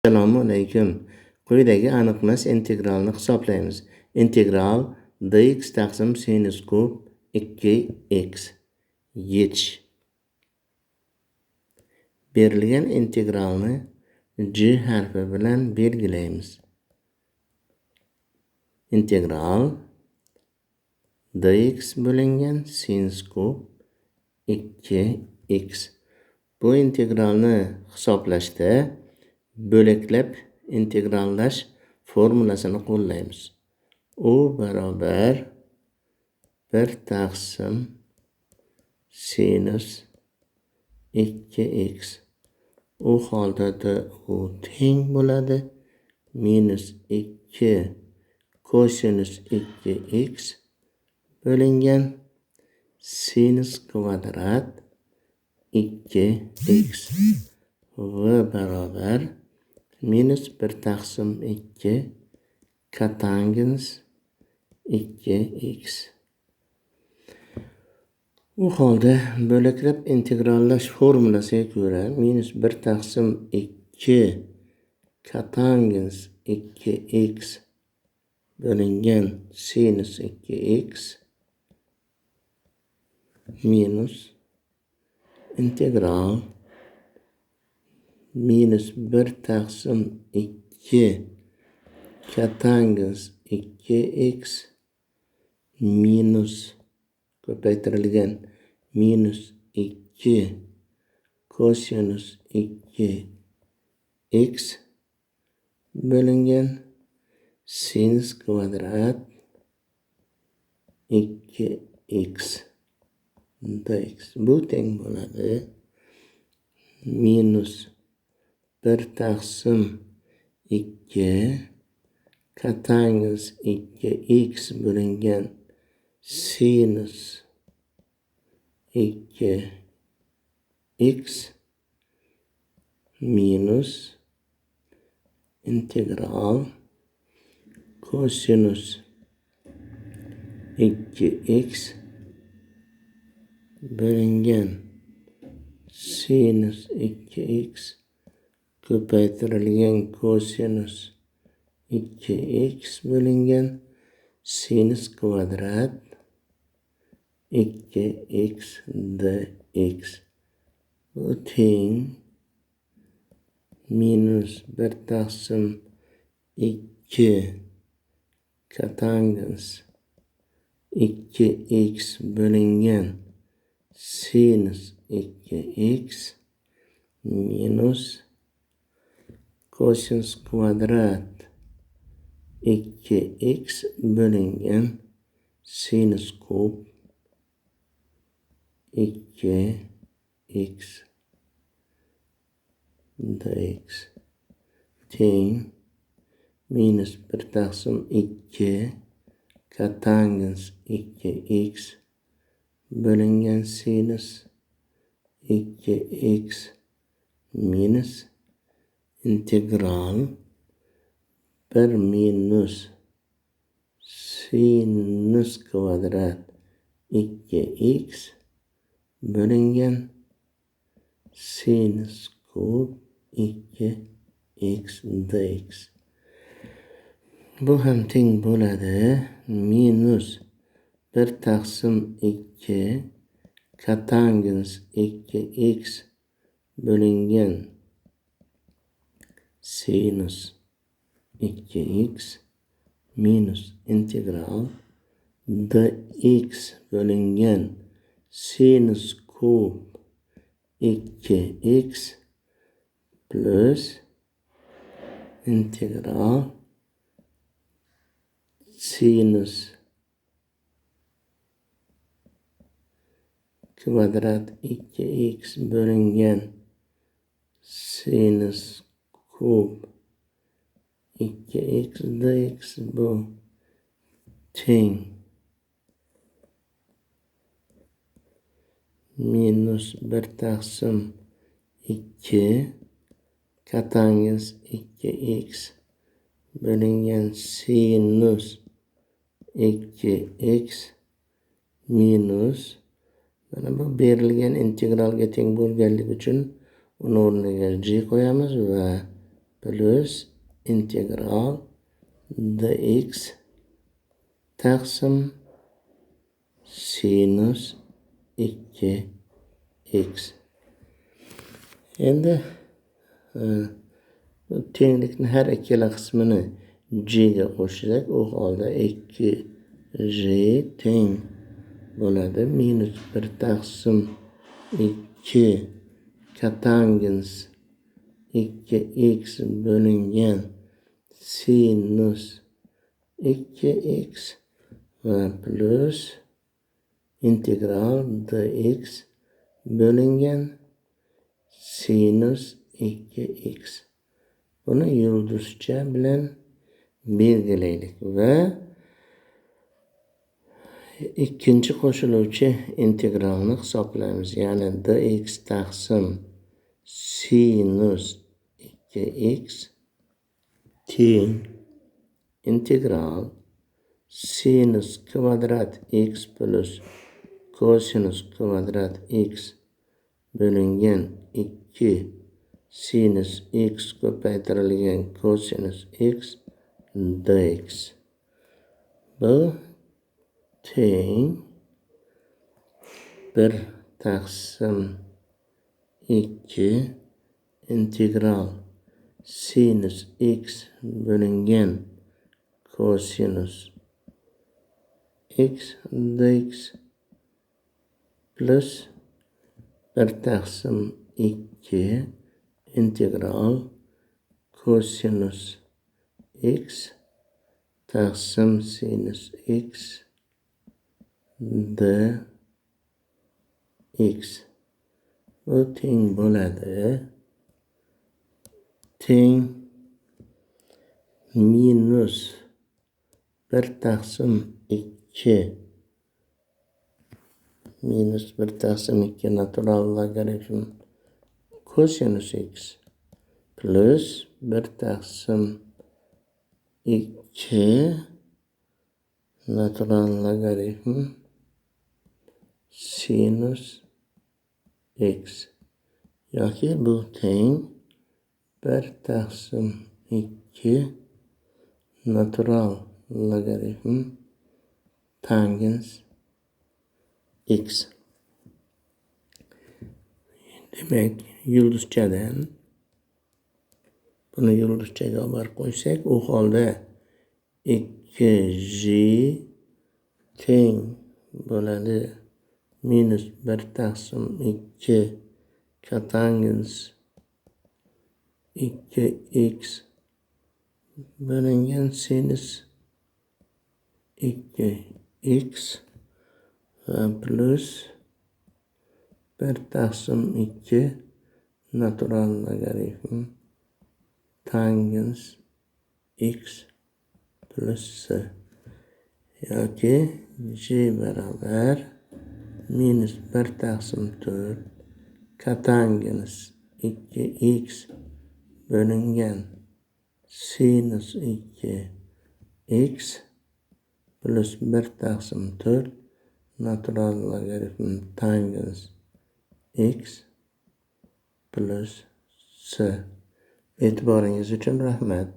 Assalomu alaykum. Quyidagi aniqmas integralni hisoblaymiz. Integral dx taqsim sinus kub 2x yetish. Berilgan integralni G harfi bilan belgilaymiz. Integral dx bo'lingan sinus kub 2x. Bu integralni hisoblashda bo'laklab integrallash formulasini qo'llaymiz. U barobar 1 taqsim sinus 2x. U holda u teng bo'ladi minus 2 kosinus 2x bo'lingan sinus kvadrat 2x va barobar minus 1 taqsim 2 kotangens 2x. U holda bo'laklab integrallash formulasiga ko'ra minus 1 taqsim 2 kotangens 2x bo'lingan sinus 2x minus integral minus 1 taqsim 2 kotangens 2x minus ko'paytirilgan minus 2 kosinus 2x bo'lingan sinus kvadrat 2x dx. Bu teng bo'ladi minus 1 taqsim 2 kotangens 2x bo'lingan sinus 2x minus integral kosinus 2x bo'lingan sinus 2x ko'paytirilgan kosinus 2x bo'lingan sinus kvadrat 2x dx. Bu teng minus 1 taqsim 2 kotangens 2x bo'lingan sinus 2x minus kosinus kvadrat 2x bo'lingan sinus kub 2x dx teng minus 1 taqsim 2 kotangens 2x bo'lingan sinus 2x minus integral 1 minus sinus kvadrat 2x bo'lingan sinus kub 2x dx. Bu ham teng bo'ladi minus 1 taqsim 2 kotangens 2x bo'lingan sinus 2x minus integral dx bo'lingan sinus kub 2x plus integral sinus kvadrat 2x bo'lingan sinus kub 2x dx. Bu teng minus 1 taqsim 2 kotangens 2x bo'lingan sinus 2x minus mana bu berilgan integralga teng bo'lganligi uchun uni o'rniga g qo'yamiz va plus integral dx taqsim sinus 2x. Endi tenglikni har ikkala qismini g ga qo'shsak, u holda 2g teng bo'ladi. Minus 1 taqsim 2 katangens 2x bo'lingan sinus 2x va plus integral dx bo'lingan sinus 2x. Buni yulduzcha bilan belgilaylik va ikkinchi qo'shiluvchi integralni hisoblaymiz. Ya'ni dx taqsim sinus 2x teng integral sinus kvadrat x plus kosinus kvadrat x bo'lingan 2 sinus x ko'paytirilgan kosinus x dx. Bu teng 1 taqsim 2 integral sinus x bo'lingan kosinus x dx plus 1 taqsim 2 integral kosinus x taqsim sinus x dx. Bu teng bo'ladi. Teng minus 1 taqsim 2 minus 1 taqsim 2 natural logaritm kosinus x plus 1 taqsim 2 natural logaritm sinus x yoki bu teng 1 taqsim 2 natural logaritm tangens x. Demek yulduzchadan buni yulduzchaga olib qo'ysak, u holda 2g teng bo'ladi minus 1 taqsim 2 katangens 2x bo'lingan sinus 2x va plus 1 taqsim 2 natural logaritm tangens x plus c yoki g barabar minus 1 taqsim 4 katangens 2x bo'lingan sinus 2x plus 1 taqsim 4 natural logaritm tangens x plus c. E'tiboringiz uchun rahmat.